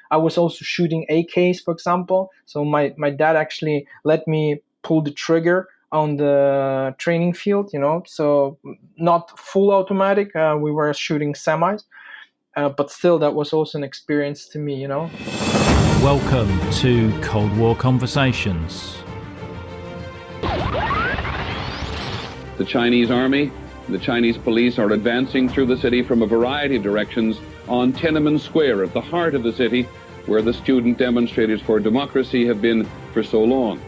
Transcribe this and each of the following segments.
I was also shooting AKs, for example. So my dad actually let me pull the trigger on the training field, so not full automatic. We were shooting semis, but still that was also an experience to me. Welcome to Cold War Conversations. The Chinese army, the Chinese police are advancing through the city from a variety of directions on Tiananmen Square at the heart of the city, where the student demonstrators for democracy have been for so long.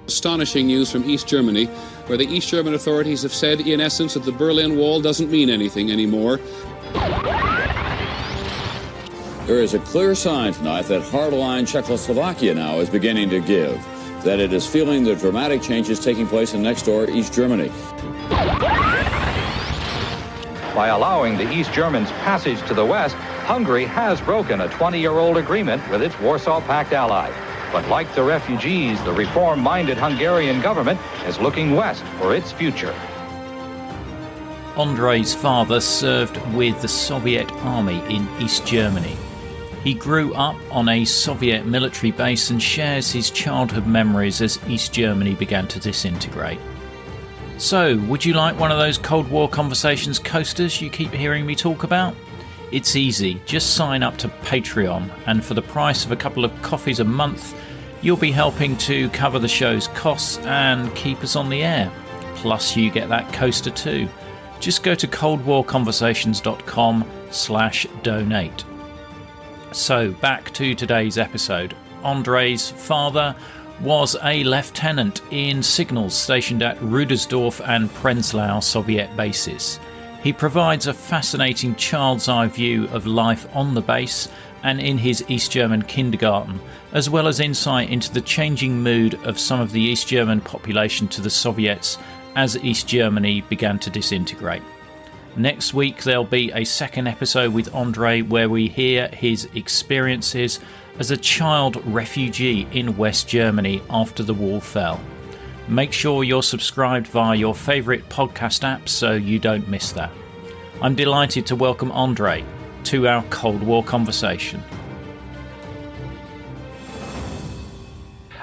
Astonishing news from East Germany, where the East German authorities have said, in essence, that the Berlin Wall doesn't mean anything anymore. There is a clear sign tonight that hardline Czechoslovakia now is beginning to give, that it is feeling the dramatic changes taking place in next-door East Germany. By allowing the East Germans passage to the west, Hungary has broken a 20-year-old agreement with its Warsaw Pact ally. But like the refugees, the reform-minded Hungarian government is looking west for its future. Andrej's father served with the Soviet army in East Germany. He grew up on a Soviet military base and shares his childhood memories as East Germany began to disintegrate. So, would you like one of those Cold War Conversations coasters you keep hearing me talk about? It's easy, just sign up to Patreon, and for the price of a couple of coffees a month, you'll be helping to cover the show's costs and keep us on the air. Plus you get that coaster too. Just go to coldwarconversations.com/donate. So back to today's episode. Andrej's father was a lieutenant in Signals stationed at Rudersdorf and Prenzlau Soviet bases. He provides a fascinating child's eye view of life on the base and in his East German kindergarten, as well as insight into the changing mood of some of the East German population to the Soviets as East Germany began to disintegrate. Next week there'll be a second episode with Andrej where we hear his experiences as a child refugee in West Germany after the wall fell. Make sure you're subscribed via your favourite podcast app so you don't miss that. I'm delighted to welcome Andrej to our Cold War conversation.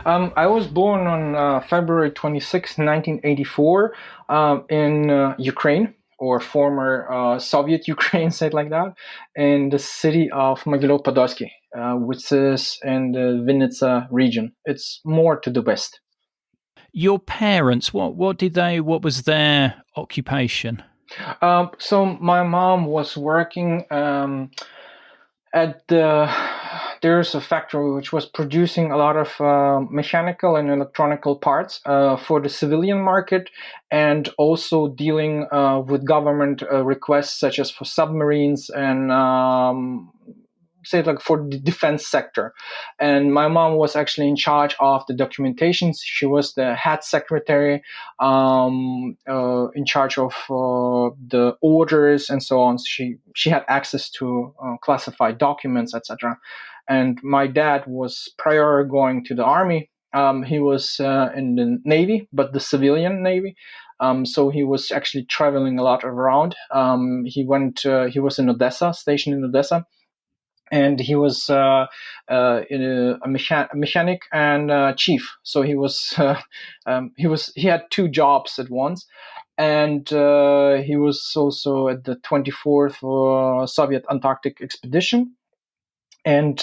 I was born on February 26, 1984 in Ukraine, or former Soviet Ukraine, say it like that, in the city of Mogilov-Podolsky, which is in the Vinnytsia region. It's more to the west. Your parents, what was their occupation? So my mom was working there's a factory which was producing a lot of mechanical and electronical parts for the civilian market, and also dealing with government requests such as for submarines and say like for the defense sector. And my mom was actually in charge of the documentation. She was the head secretary, in charge of the orders and so on. She had access to classified documents, etc. And my dad was prior going to the army. He was in the Navy, but the civilian Navy. So he was actually traveling a lot around. He was in Odessa, stationed in Odessa. And he was a mechanic and chief. So he had two jobs at once, and he was also at the 24th Soviet Antarctic expedition. And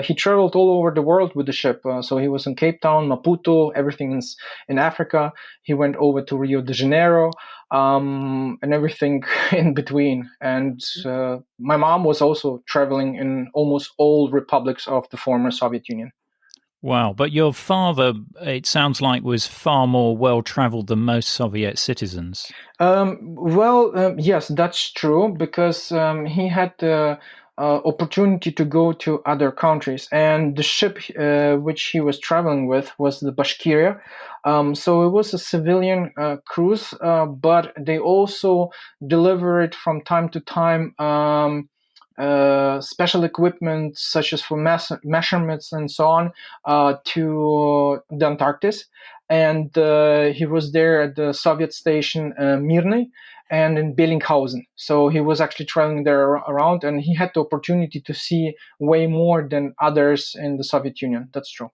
he traveled all over the world with the ship. So he was in Cape Town, Maputo, everything is in Africa. He went over to Rio de Janeiro, and everything in between. And my mom was also traveling in almost all republics of the former Soviet Union. Wow. But your father, it sounds like, was far more well-traveled than most Soviet citizens. Yes, that's true, because he had the opportunity to go to other countries, and the ship which he was traveling with was the Bashkiria. So it was a civilian cruise, but they also delivered from time to time special equipment such as for measurements and so on to the Antarctic. And he was there at the Soviet station Mirny, and in Bellinghausen. So he was actually traveling there around, and he had the opportunity to see way more than others in the Soviet Union. That's true.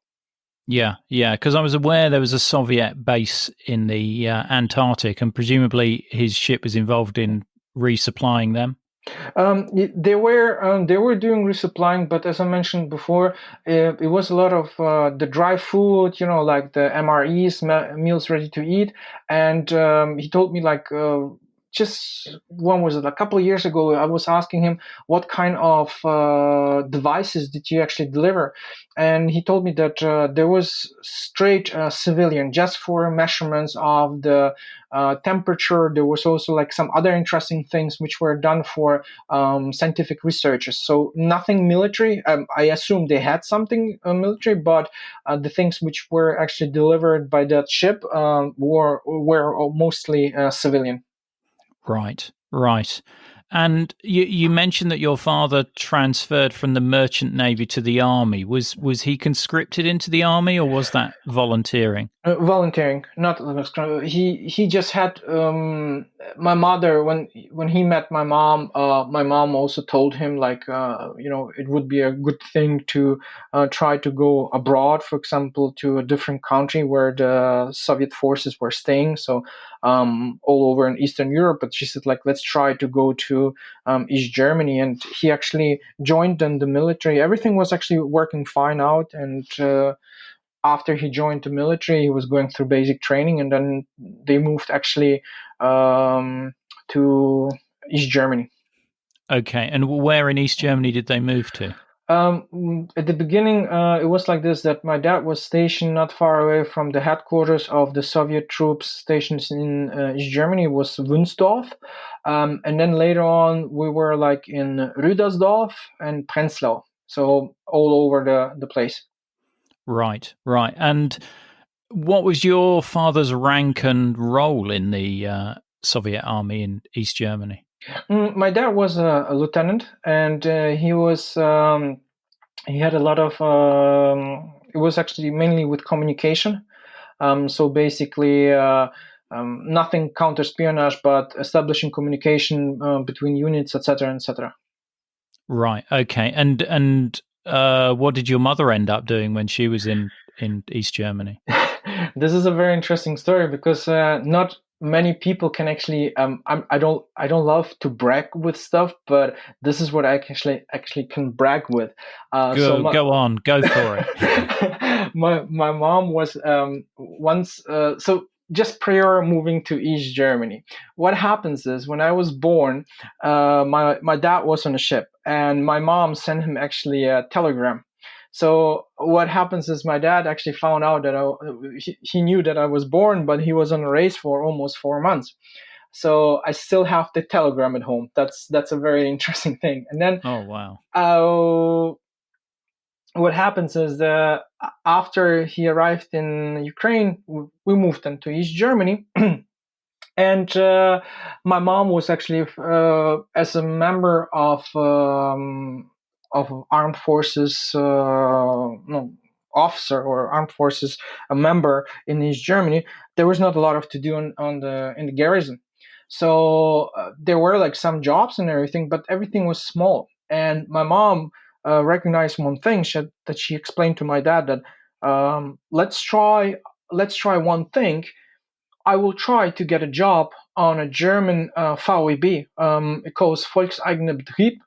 Yeah, because I was aware there was a Soviet base in the Antarctic, and presumably his ship was involved in resupplying them. They were doing resupplying, but as I mentioned before, it was a lot of the dry food, like the MREs, meals ready to eat. And he told me just when was it, a couple of years ago, I was asking him what kind of devices did you actually deliver, and he told me that there was straight civilian, just for measurements of the temperature. There was also like some other interesting things which were done for scientific researchers. So nothing military. I assume they had something military, but the things which were actually delivered by that ship were mostly civilian. Right. And you mentioned that your father transferred from the merchant navy to the army. Was he conscripted into the army, or was that volunteering? Volunteering, not he just had my mother when he met my mom. My mom also told him it would be a good thing to try to go abroad, for example, to a different country where the Soviet forces were staying. So all over in Eastern Europe. But she said let's try to go to East Germany, and he actually joined in the military. Everything was actually working fine out, and after he joined the military, he was going through basic training, and then they moved actually to East Germany. Okay, and where in East Germany did they move to? At the beginning, it was like this, that my dad was stationed not far away from the headquarters of the Soviet troops stationed in East Germany. It was Wunsdorf. And then later on, we were like in Rüdersdorf and Prenzlau. So all over the place. Right. And what was your father's rank and role in the Soviet army in East Germany? My dad was a lieutenant, and he had a lot of. It was actually mainly with communication. So basically, nothing counter-espionage, but establishing communication between units, etc., etc. Right. Okay. And what did your mother end up doing when she was in East Germany? This is a very interesting story because not many people can actually. I don't love to brag with stuff, but this is what I actually can brag with. Go on, go for it. my mom was once so. Just prior moving to East Germany, what happens is when I was born, my dad was on a ship, and my mom sent him actually a telegram. So what happens is my dad actually found out that he knew that I was born, but he was on a race for almost 4 months. So I still have the telegram at home. That's a very interesting thing. And then oh wow. What happens is that after he arrived in Ukraine, we moved into East Germany. And my mom was actually, as a member of armed forces, officer or armed forces, a member in East Germany. There was not a lot of to do in the garrison. So there were like some jobs and everything, but everything was small. And my mom recognized one thing that she explained to my dad that let's try one thing. I will try to get a job on a German VEB. It calls Volkseigener Betrieb.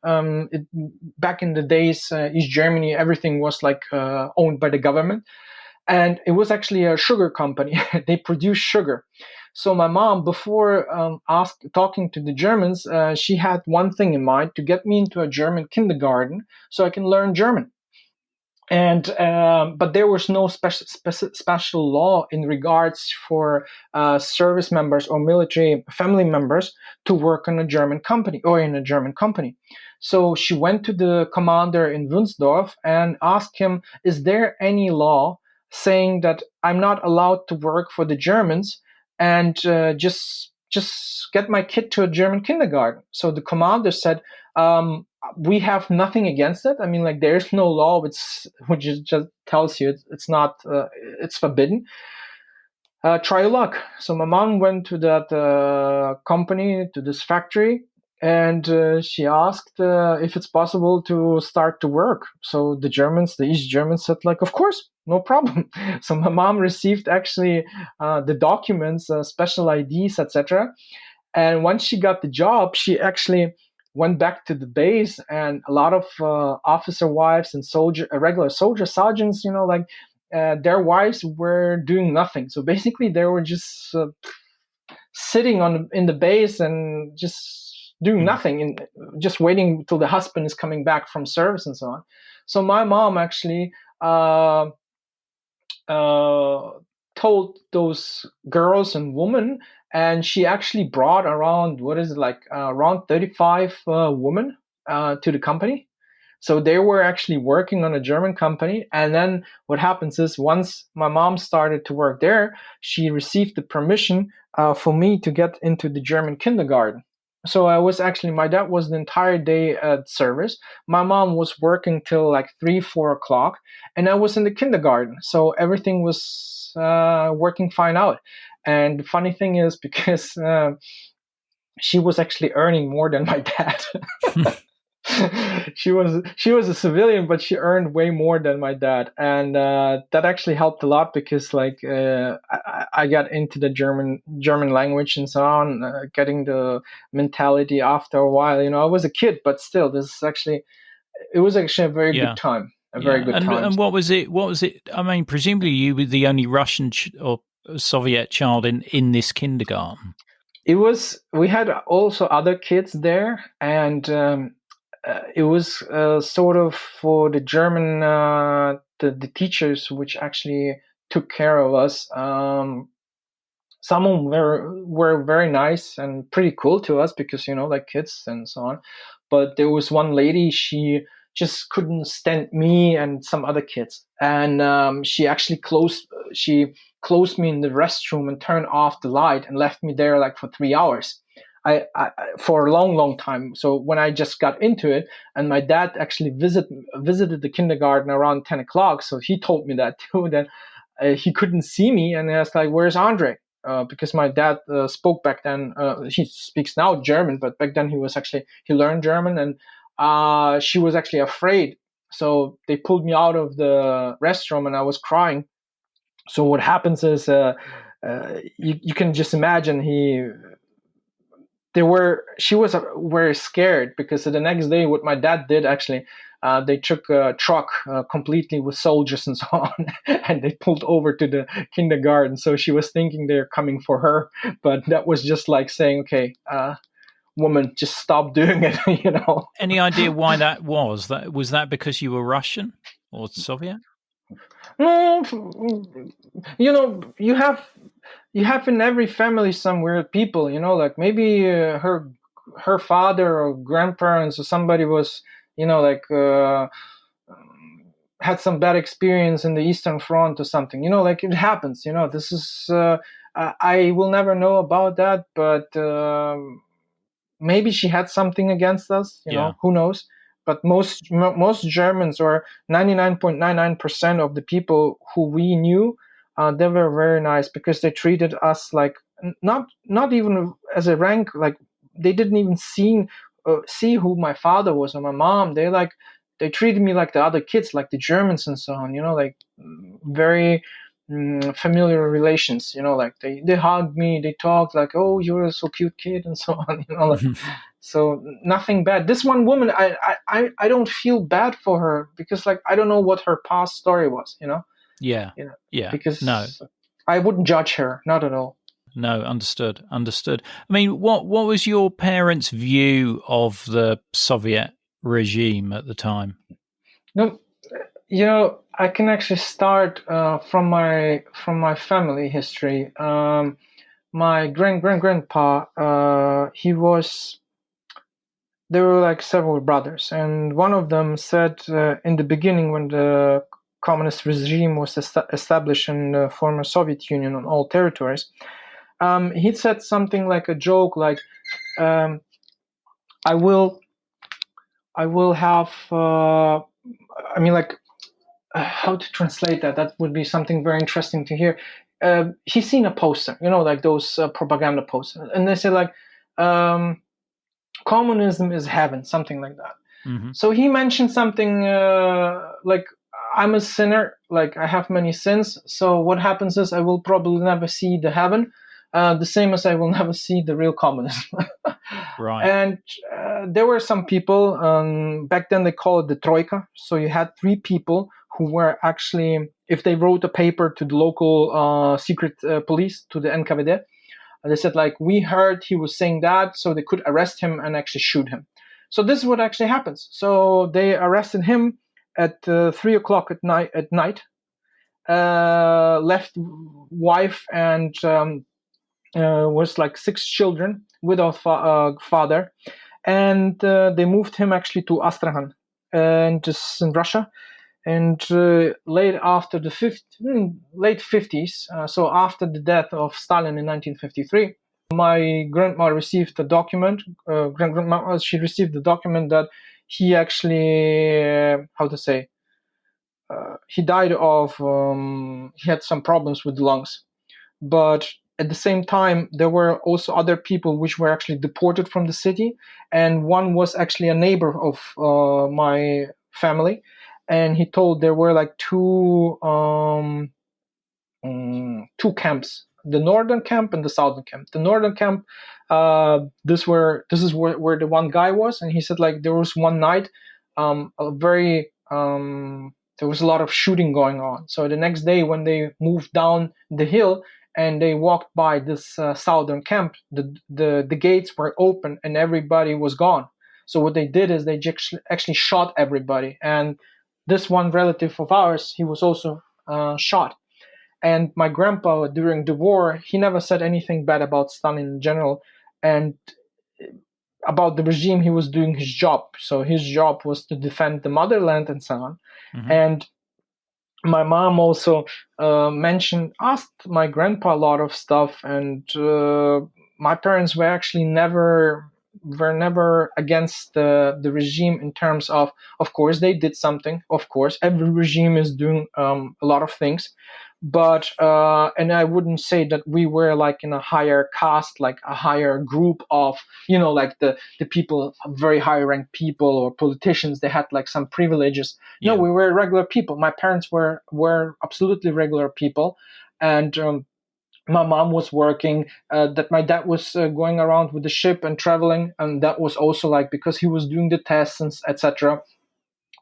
Back in the days, East Germany, everything was owned by the government. And it was actually a sugar company. They produce sugar. So my mom, before talking to the Germans, she had one thing in mind: to get me into a German kindergarten so I can learn German. And but there was no special law in regards for service members or military family members to work on a German company or in a German company. So she went to the commander in Wunsdorf and asked him, is there any law saying that I'm not allowed to work for the Germans and just get my kid to a German kindergarten? So the commander said, we have nothing against it. I mean, there's no law which just tells you it's not, it's forbidden. try your luck. So my mom went to that company, to this factory, and she asked if it's possible to start to work. So the East Germans said, like, of course, no problem. So my mom received actually the documents, special IDs, etc. And once she got the job, she actually went back to the base, and a lot of officer wives and regular soldier sergeants, like their wives were doing nothing. So basically, they were just sitting in the base and just doing nothing, and just waiting till the husband is coming back from service and so on. So my mom actually uh, told those girls and women, and she actually brought around, what is it, like around 35 women to the company. So they were actually working on a German company. And then what happens is, once my mom started to work there, she received the permission for me to get into the German kindergarten. So my dad was the entire day at service. My mom was working till like 3, 4 o'clock, and I was in the kindergarten. So everything was working fine out. And the funny thing is, because she was actually earning more than my dad. She was a civilian, but she earned way more than my dad, and that actually helped a lot, because like I got into the German language and so on, getting the mentality after a while. I was a kid, but still, it was actually a very good time. Very good time. And what was it? I mean, presumably you were the only Russian or Soviet child in this kindergarten. We had also other kids there, and it was sort of for the German, the teachers which actually took care of us. Some of them were very nice and pretty cool to us, because like kids and so on. But there was one lady, she just couldn't stand me and some other kids, and she actually closed me in the restroom and turned off the light and left me there like for 3 hours. I for a long time. So when I just got into it, and my dad actually visited the kindergarten around 10 o'clock, so he told me that too, that he couldn't see me, and I was like, "Where's Andre?" Because my dad spoke back then. He speaks now German, but back then he learned German, and she was actually afraid. So they pulled me out of the restroom, and I was crying. So what happens is, you can just imagine she was very scared, because the next day what my dad did, actually, they took a truck completely with soldiers and so on, and they pulled over to the kindergarten. So she was thinking they're coming for her, but that was just like saying, okay, woman, just stop doing it. Any idea why that was? Was that because you were Russian or Soviet? No, you have in every family some weird people, like maybe her father or grandparents or somebody was, like had some bad experience in the Eastern Front or something, like it happens. This is I will never know about that, but maybe she had something against us, who knows. But most Germans, or 99.99% of the people who we knew, they were very nice, because they treated us like, not even as a rank, like they didn't even see who my father was or my mom. They treated me like the other kids, like the Germans and so on, like very familiar relations, like they hugged me, they talked like, oh, you're a so cute kid and so on, like, so nothing bad. This one woman, I don't feel bad for her, because like I don't know what her past story was, yeah because no, I wouldn't judge her, not at all. No, understood. I mean, what was your parents' view of the Soviet regime at the time? No, I can actually start from my family history. My grandpa, there were like several brothers, and one of them said, in the beginning, when the communist regime was established in the former Soviet Union on all territories, he said something like a joke, like, I will have, I mean, like, how to translate that? That would be something very interesting to hear. he's seen a poster, like those propaganda posters, and they say like, communism is heaven, something like that. Mm-hmm. So he mentioned something like, I'm a sinner, like I have many sins. So what happens is I will probably never see the heaven, the same as I will never see the real communism. Right. And there were some people, back then they called it the Troika. So you had three people who were actually, if they wrote a paper to the local secret police, to the NKVD, they said like, we heard he was saying that, so they could arrest him and actually shoot him. So this is what actually happens. So they arrested him at 3:00 at night. Left wife and was like 6 children without father, and they moved him actually to Astrakhan, and just in Russia. And late 50s, so after the death of Stalin in 1953, my grandma received a document. Grandma, she received the document that he actually, he died of, he had some problems with the lungs. But at the same time, there were also other people which were actually deported from the city, and one was actually a neighbor of my family, and he told there were like two camps, the northern camp and the southern camp. The northern camp, this is where the one guy was, and he said like there was one night, there was a lot of shooting going on. So the next day when they moved down the hill and they walked by this southern camp, the gates were open and everybody was gone. So what they did is they actually shot everybody, and this one relative of ours, he was also shot. And my grandpa, during the war, he never said anything bad about Stalin in general. And about the regime, he was doing his job. So his job was to defend the motherland and so on. Mm-hmm. And my mom also asked my grandpa a lot of stuff. And my parents were actually never against the regime in terms of course, they did something. Of course, every regime is doing a lot of things. But and I wouldn't say that we were like in a higher caste, like a higher group of, like the people, very high ranked people or politicians, they had like some privileges. Yeah. No, we were regular people. My parents were absolutely regular people. And my mom was working, that my dad was going around with the ship and traveling, and that was also like because he was doing the tests and etc.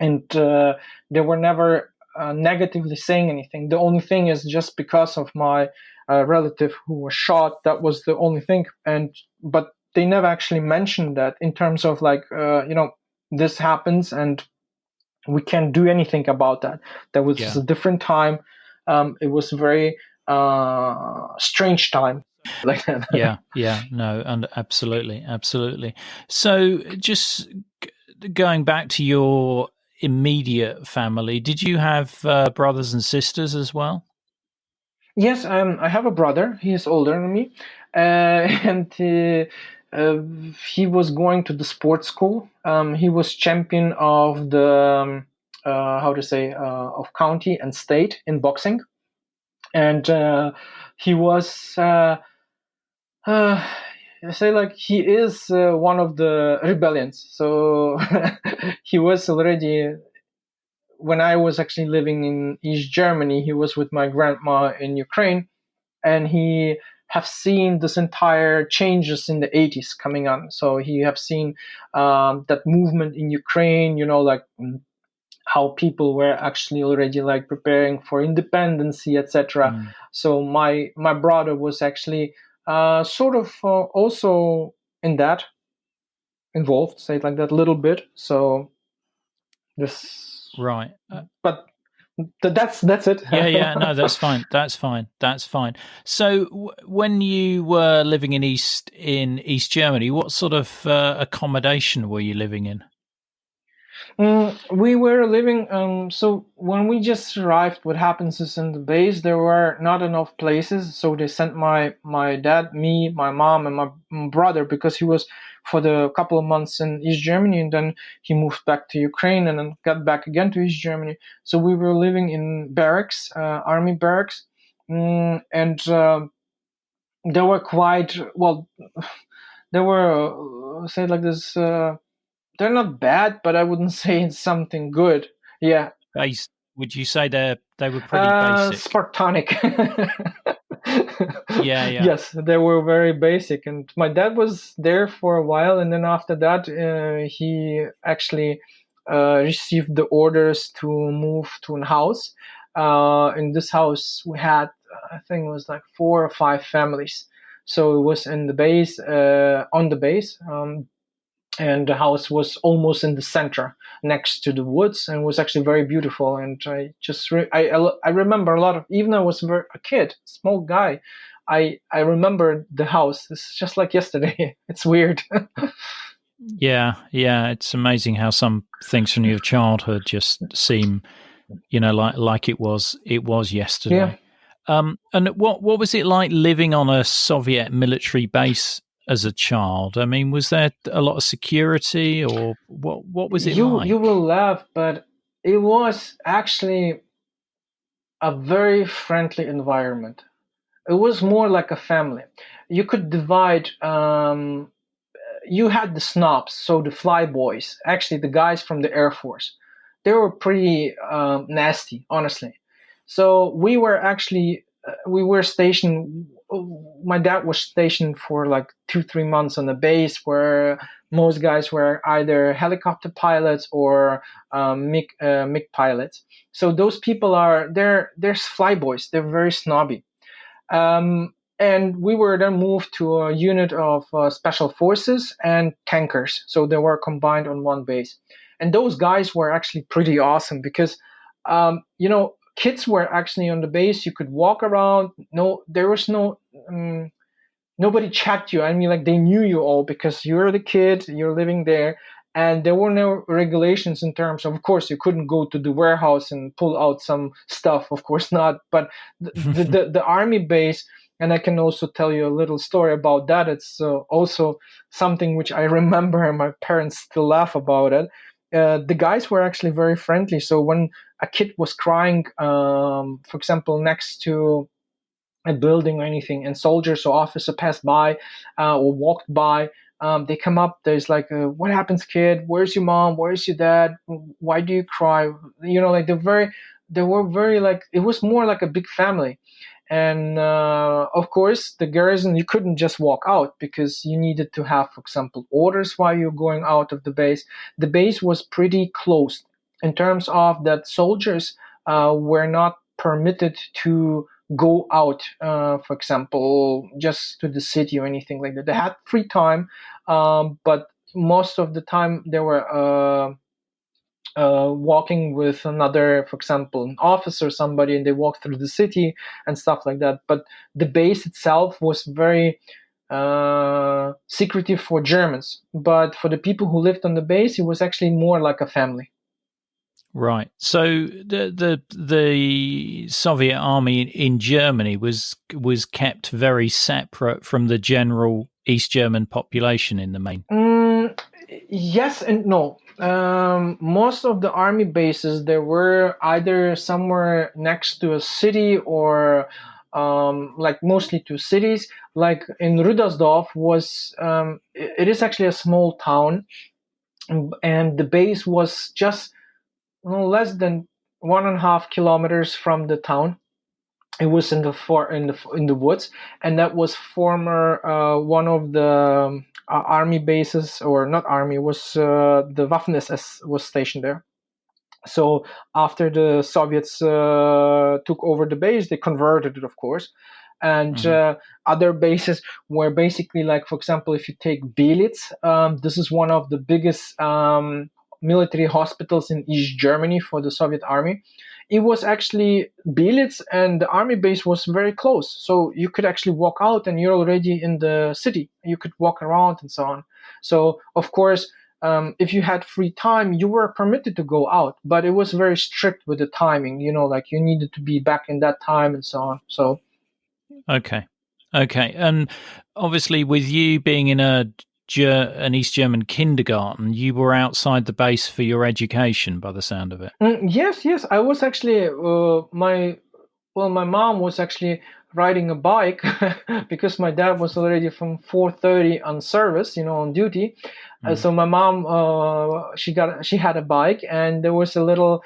And they were never negatively saying anything. The only thing is just because of my relative who was shot, that was the only thing. But they never actually mentioned that in terms of like, this happens and we can't do anything about that. That was a different time. It was a very strange time. Like that. No, and absolutely. So just going back to your immediate family, did you have brothers and sisters as well? Yes, I have a brother. He is older than me, and he was going to the sports school. He was champion of the of county and state in boxing, and he was I say like he is one of the rebellions. So he was already. When I was actually living in East Germany, he was with my grandma in Ukraine, and he have seen this entire changes in the 80s coming on. So he have seen that movement in Ukraine, like how people were actually already like preparing for independence, etc. So my brother was actually sort of also in that involved, say it like that, a little bit. So this. Right. But that's it. No, that's fine. So when you were living in East Germany, what sort of accommodation were you living in? We were living, so when we just arrived, what happens is in the base, there were not enough places. So they sent my dad, me, my mom, and my brother, because he was for the couple of months in East Germany, and then he moved back to Ukraine and then got back again to East Germany. So we were living in barracks, army barracks. And they were quite well. They were say it like this. They're not bad, but I wouldn't say it's something good. Yeah. Would you say they were pretty basic? Spartanic. Yeah. Yes, they were very basic. And my dad was there for a while, and then after that, he actually received the orders to move to a house. In this house, we had, I think it was like 4 or 5 families. So it was in the base, on the base. And the house was almost in the center next to the woods, and was actually very beautiful. And I just I remember a lot of, even though I was a kid, small guy, I remember the house. It's just like yesterday. It's weird. Yeah, it's amazing how some things from your childhood just seem, like it was yesterday. Yeah. And what was it like living on a Soviet military base as a child? I mean, was there a lot of security, or what was it like? You will laugh, but it was actually a very friendly environment. It was more like a family. You could divide. You had the snobs, so the flyboys, actually the guys from the Air Force. They were pretty nasty, honestly. So we were stationed. My dad was stationed for like 2-3 months on the base, where most guys were either helicopter pilots or MiG pilots. So those people they're flyboys. They're very snobby. And we were then moved to a unit of special forces and tankers. So they were combined on one base. And those guys were actually pretty awesome because, kids were actually on the base. You could walk around. No, there was nobody checked you. I mean, like, they knew you all because you're the kid, you're living there. And there were no regulations in terms of course, you couldn't go to the warehouse and pull out some stuff. Of course not. But the army base, and I can also tell you a little story about that. It's also something which I remember, and my parents still laugh about it. The guys were actually very friendly. So when a kid was crying, for example, next to a building or anything, and soldiers or officer passed by or walked by, they come up. There's like, what happens, kid? Where's your mom? Where's your dad? Why do you cry? Like they were very like, it was more like a big family. And of course, the garrison, you couldn't just walk out because you needed to have, for example, orders while you're going out of the base. The base was pretty closed in terms of that soldiers were not permitted to go out, for example, just to the city or anything like that. They had free time, but most of the time they were walking with another, for example, an officer or somebody, and they walked through the city and stuff like that. But the base itself was very secretive for Germans. But for the people who lived on the base, it was actually more like a family. Right. So the Soviet army in Germany was kept very separate from the general East German population in the main. Yes and no. Most of the army bases, they were either somewhere next to a city or like mostly to cities. Like in Rudersdorf was, it is actually a small town, and the base was just less than 1.5 kilometers from the town. It was in the woods, and that was former one of the army bases, or not army, was the Waffen SS was stationed there. So after the Soviets took over the base, they converted it, of course. And other bases were basically like, for example, if you take Belitz, this is one of the biggest military hospitals in East Germany for the Soviet army. It was actually Belitz, and the army base was very close. So you could actually walk out and you're already in the city. You could walk around and so on. So, of course, if you had free time, you were permitted to go out, but it was very strict with the timing, like you needed to be back in that time and so on. So, okay. And obviously with you being in an East German kindergarten, you were outside the base for your education by the sound of it. Yes. I was actually, Well, my mom was actually riding a bike because my dad was already from 4:30 on service, on duty. So my mom, she had a bike, and there was a little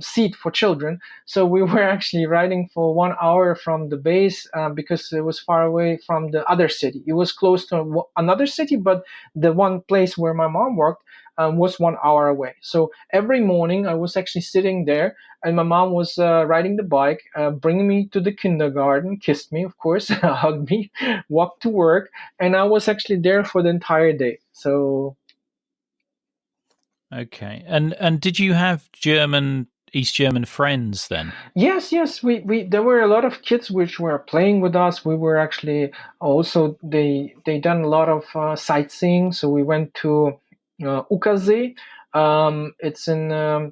seat for children. So we were actually riding for 1 hour from the base because it was far away from the other city. It was close to another city, but the one place where my mom worked was 1 hour away. So every morning I was actually sitting there, and my mom was riding the bike, bringing me to the kindergarten, kissed me, of course, hugged me, walked to work, and I was actually there for the entire day. So Okay. And did you have East German friends then? yes, we there were a lot of kids which were playing with us. We were actually also they done a lot of sightseeing. So we went to Ukazee. It's in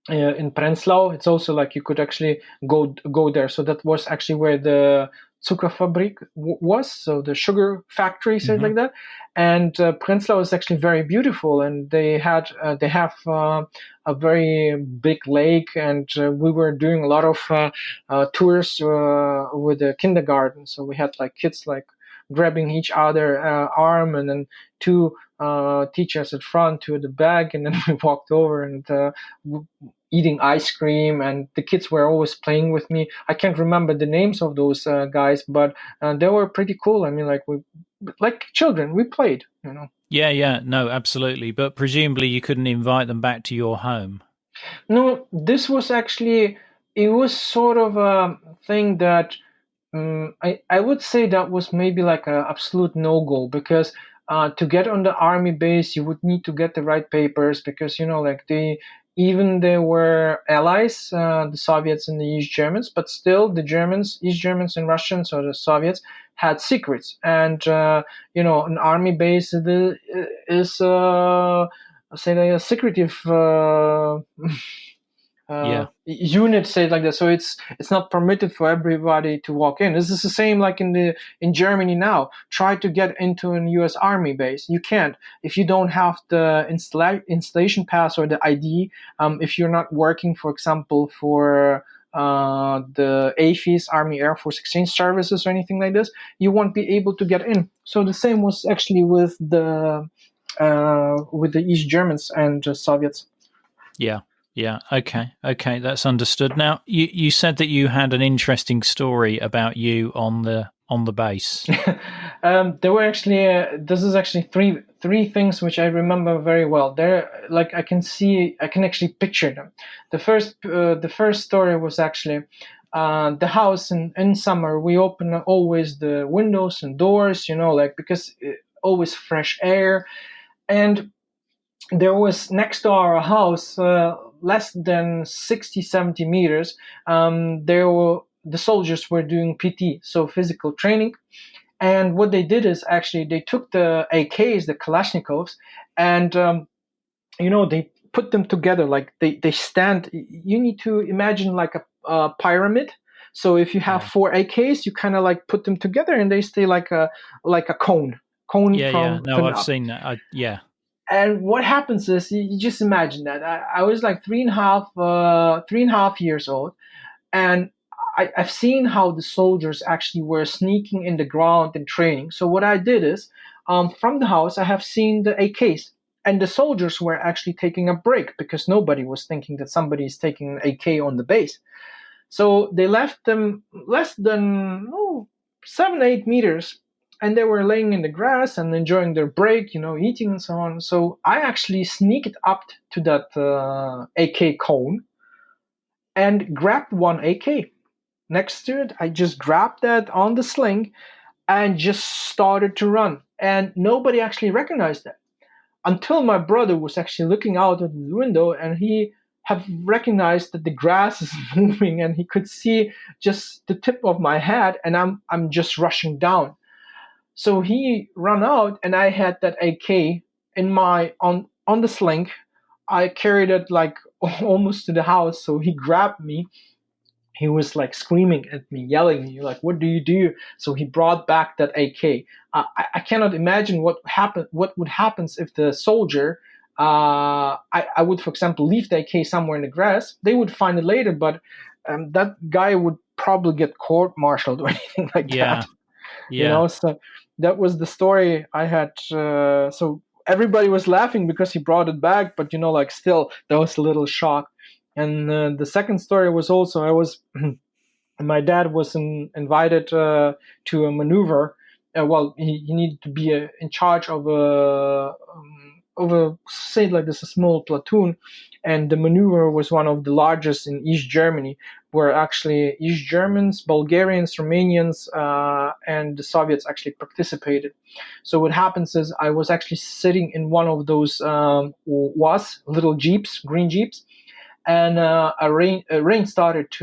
Prenzlau. It's also like you could actually go there. So that was actually where the Zuckerfabrik was, so the sugar factory, said like that. And Prenzlau is actually very beautiful, and they have a very big lake, and we were doing a lot of tours with the kindergarten. So we had like kids like grabbing each other arm, and then two teachers at front, two at the back, and then we walked over and eating ice cream, and the kids were always playing with me. I can't remember the names of those guys, but they were pretty cool. I mean, like children, we played. Yeah, no, absolutely. But presumably you couldn't invite them back to your home. No, this was actually, it was sort of a thing that I would say that was maybe like an absolute no-go, because to get on the army base, you would need to get the right papers, because, like they were allies, the Soviets and the East Germans, but still the East Germans and Russians, or the Soviets, had secrets. And, an army base is say like a secretive unit, say it like that. So it's not permitted for everybody to walk in. This is the same like in Germany now. Try to get into an U.S. Army base. You can't if you don't have the installation pass or the ID. If you're not working, for example, for the AFIS, Army Air Force Exchange Services, or anything like this, you won't be able to get in. So the same was actually with the East Germans and the Soviets. Yeah. Okay. That's understood. Now, you said that you had an interesting story about you on the base. There were actually this is actually three things which I remember very well. There, like I can actually picture them. The first story was actually the house in summer. We open always the windows and doors, because always fresh air. And there was next to our house, less than 60-70 meters, the soldiers were doing PT, so physical training. And what they did is actually they took the AKs, the Kalashnikovs, and they put them together, like they stand. You need to imagine like a pyramid. So if you have 4 AKs, you kind of like put them together, and they stay like a cone. Yeah. No, I've seen that. And what happens is, you just imagine that I was like 3.5 years old, and I've seen how the soldiers actually were sneaking in the ground and training. So what I did is, from the house, I have seen the AKs, and the soldiers were actually taking a break because nobody was thinking that somebody is taking an AK on the base. So they left them less than 7-8 meters, and they were laying in the grass and enjoying their break, eating and so on. So I actually sneaked up to that AK cone and grabbed one AK. Next to it, I just grabbed that on the sling and just started to run. And nobody actually recognized that until my brother was actually looking out of the window, and he have recognized that the grass is moving, and he could see just the tip of my head, and I'm just rushing down. So he ran out, and I had that AK in on the sling. I carried it like almost to the house. So he grabbed me. He was like screaming at me, yelling at me, like, "What do you do?" So he brought back that AK. I cannot imagine what would happen if the soldier, I would, for example, leave the AK somewhere in the grass. They would find it later, but that guy would probably get court-martialed or anything like that. Yeah. So that was the story I had. So everybody was laughing because he brought it back, but like still that was a little shock. And the second story was also my dad was invited to a maneuver. He needed to be in charge of say like this, a small platoon, and the maneuver was one of the largest in East Germany, where actually East Germans, Bulgarians, Romanians, and the Soviets actually participated. So what happens is I was actually sitting in one of those little jeeps, green jeeps, and rain started.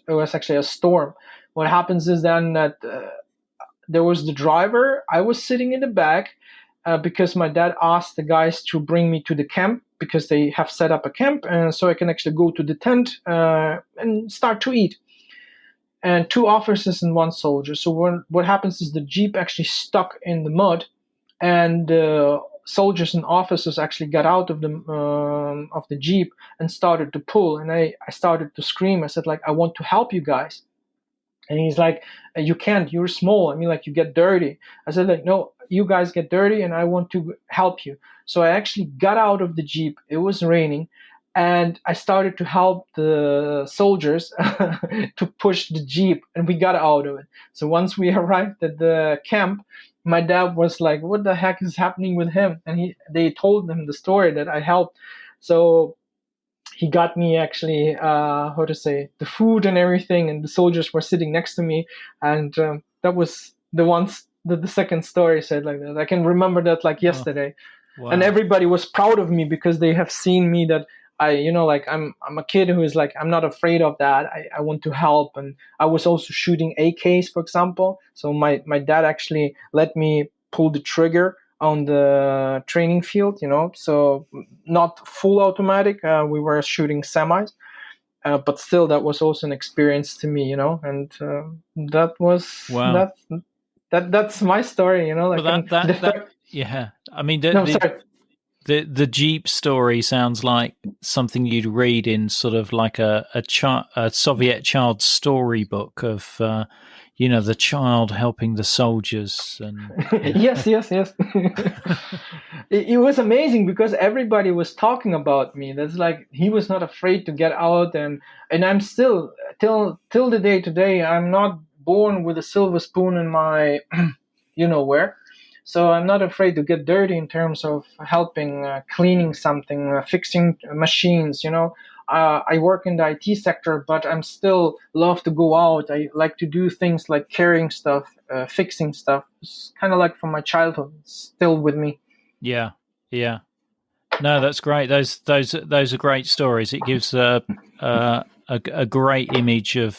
It was actually a storm. What happens is then that there was the driver. I was sitting in the back because my dad asked the guys to bring me to the camp because they have set up a camp, and so I can actually go to the tent and start to eat. And 2 officers and 1 soldier. So what happens is the jeep actually stuck in the mud, and soldiers and officers actually got out of the jeep and started to pull. And I started to scream. I said, like, I want to help you guys. And he's like, you can't, you're small. I mean, like, you get dirty. I said, like, no, you guys get dirty and I want to help you. So I actually got out of the jeep. It was raining. And I started to help the soldiers to push the jeep, and we got out of it. So once we arrived at the camp, my dad was like, what the heck is happening with him? And they told him the story that I helped. So he got me actually, the food and everything, and the soldiers were sitting next to me. And that was the second story said like that. I can remember that like yesterday. Oh, wow. And everybody was proud of me because they have seen me that I'm a kid who is like, I'm not afraid of that. I want to help. And I was also shooting AKs, for example. So my dad actually let me pull the trigger on the training field, so not full automatic. We were shooting semis, but still that was also an experience to me, and that was, wow. that's my story, like. Well, yeah. I mean, sorry. The Jeep story sounds like something you'd read in sort of like a Soviet child's storybook of, the child helping the soldiers. And yes. It was amazing because everybody was talking about me. That's like, he was not afraid to get out, and I'm still till the day today. I'm not born with a silver spoon in my, where. So I'm not afraid to get dirty in terms of helping, cleaning something, fixing machines. I work in the IT sector, but I'm still love to go out. I like to do things like carrying stuff, fixing stuff. It's kind of like from my childhood. It's still with me. Yeah. No, that's great. Those are great stories. It gives a great image of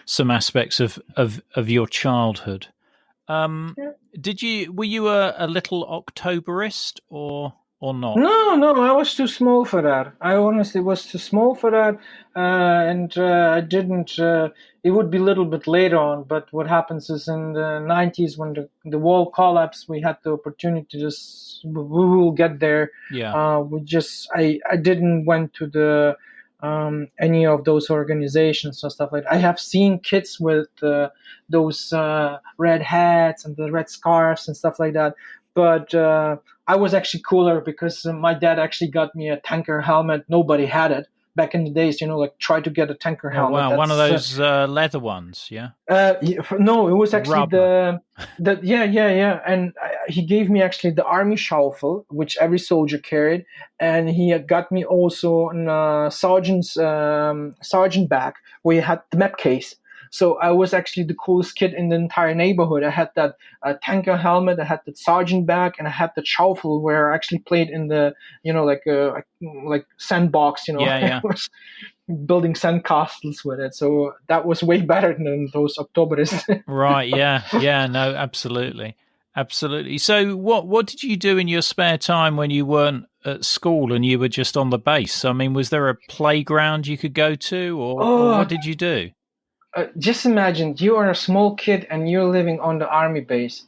some aspects of your childhood. Were you a little Octoberist or not? No, I was too small for that. I honestly was too small for that, and I didn't. It would be a little bit later on, but what happens is in the 90s when the wall collapsed, we had the opportunity to just, we will get there. Yeah. I didn't went to the any of those organizations or stuff like that. I have seen kids with those red hats and the red scarves and stuff like that. But I was actually cooler because my dad actually got me a tanker helmet. Nobody had it back in the days, try to get a tanker helmet. Wow, one of those leather ones, yeah? No, it was actually rubber. Yeah. And he gave me actually the army shuffle, which every soldier carried. And he had got me also a sergeant bag where he had the map case. So I was actually the coolest kid in the entire neighborhood. I had that tanker helmet, I had the sergeant bag, and I had the shuffle where I actually played in the, like sandbox, Yeah. I was building sandcastles with it. So that was way better than those Octoberists. Right, yeah, no, absolutely. So what did you do in your spare time when you weren't at school and you were just on the base? I mean, was there a playground you could go to, or what did you do? Just imagine you are a small kid and you're living on the army base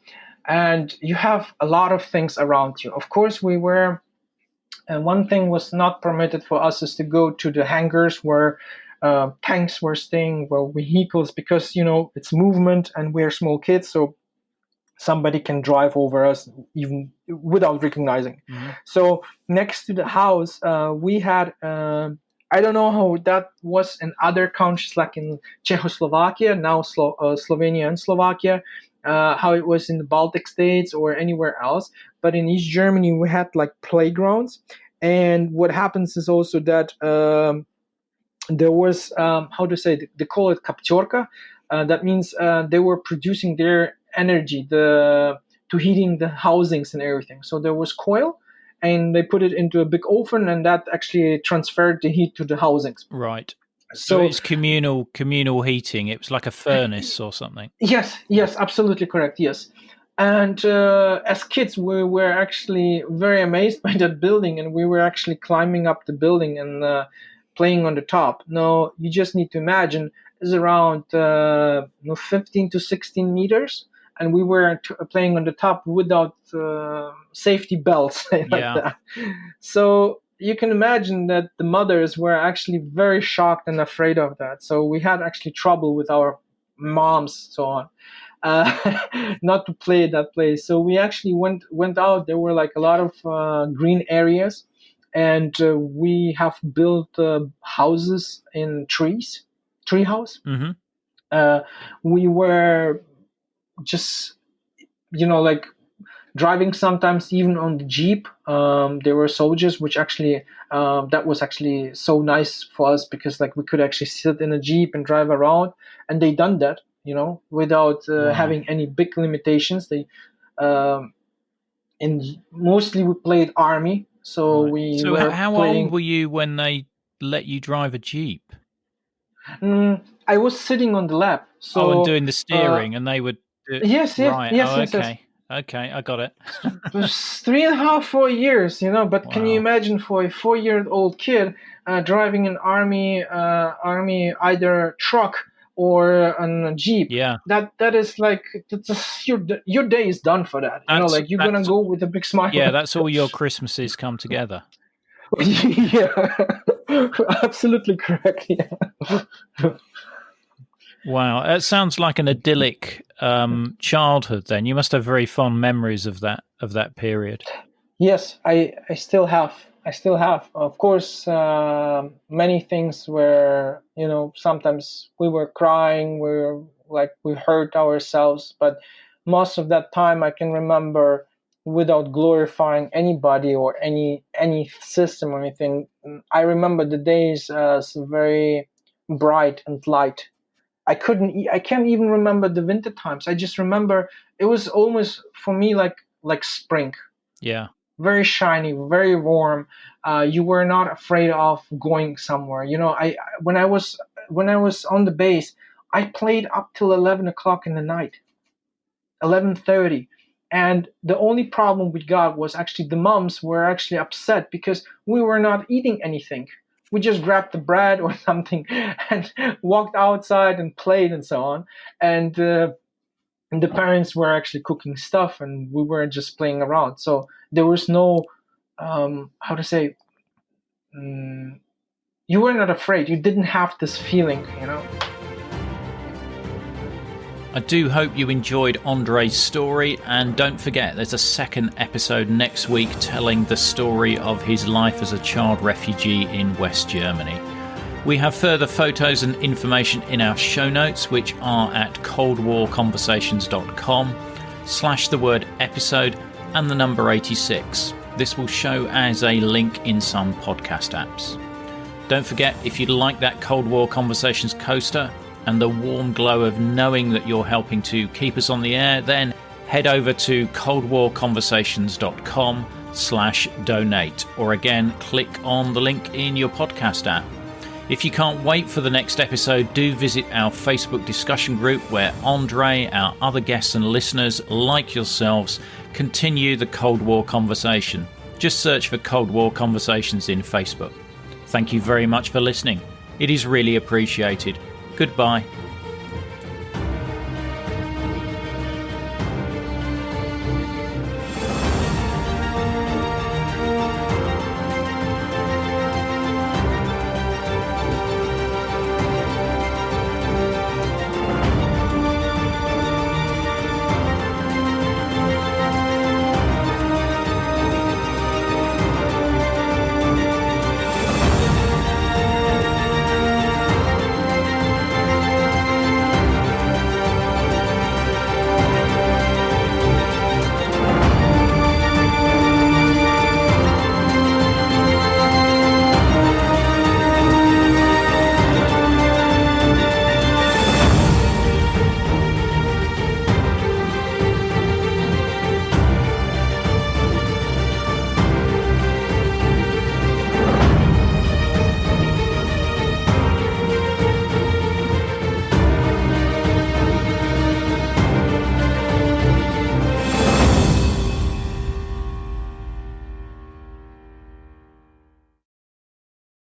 and you have a lot of things around you. Of course, we were, one thing was not permitted for us is to go to the hangars where tanks were staying, well, vehicles, because it's movement and we're small kids, so somebody can drive over us even without recognizing. So next to the house, we had, I don't know how that was in other countries, like in Czechoslovakia, now Slovenia and Slovakia, how it was in the Baltic states or anywhere else. But in East Germany, we had like playgrounds. And what happens is also that there was, they call it kapciorka. That means they were producing their energy to heating the housings and everything. So there was coil, and they put it into a big oven, and that actually transferred the heat to the housings. Right. So it's communal heating. It was like a furnace or something. Yes, absolutely correct. Yes. And as kids, we were actually very amazed by that building, and we were actually climbing up the building and playing on the top. Now, you just need to imagine it's around 15 to 16 meters, and we were playing on the top without safety belts like that. So you can imagine that the mothers were actually very shocked and afraid of that. So we had actually trouble with our moms, so on. Not to play that place. So we actually went out. There were like a lot of green areas, and we have built houses in tree house. We were just like driving sometimes even on the Jeep. There were soldiers, which actually that was actually so nice for us, because like we could actually sit in a Jeep and drive around, and they done that without having any big limitations. They and mostly we played army. So how old were you when they let you drive a Jeep? I was sitting on the lap. So and doing the steering, and they would. Yes. Okay. Okay, I got it. It was 3.5, 4 years, But wow. Can you imagine for a 4-year-old kid driving an army either truck or a Jeep? Yeah, that is like your day is done for that. You're gonna go with a big smile. Yeah, that's all your Christmases come together. Yeah, absolutely correct. Yeah. Wow, that sounds like an idyllic childhood. Then you must have very fond memories of that period. Yes, I still have. Of course, many things where sometimes we were crying, we hurt ourselves, but most of that time I can remember without glorifying anybody or any system or anything. I remember the days as very bright and light. I can't even remember the winter times. I just remember it was almost for me like spring. Yeah. Very shiny, very warm. You were not afraid of going somewhere. When I was on the base, I played up till 11 o'clock in the night, 11:30. And the only problem we got was actually the moms were actually upset because we were not eating anything. We just grabbed the bread or something and walked outside and played and so on. And the parents were actually cooking stuff, and we were just playing around. So there was no, you were not afraid. You didn't have this feeling, I do hope you enjoyed Andrej's story, and don't forget there's a second episode next week telling the story of his life as a child refugee in West Germany. We have further photos and information in our show notes, which are at coldwarconversations.com/the word episode and the number 86. This will show as a link in some podcast apps. Don't forget, if you'd like that Cold War Conversations coaster and the warm glow of knowing that you're helping to keep us on the air, then head over to coldwarconversations.com/donate, or again, click on the link in your podcast app. If you can't wait for the next episode, do visit our Facebook discussion group where Andrej, our other guests and listeners like yourselves, continue the Cold War conversation. Just search for Cold War Conversations in Facebook. Thank you very much for listening. It is really appreciated. Goodbye.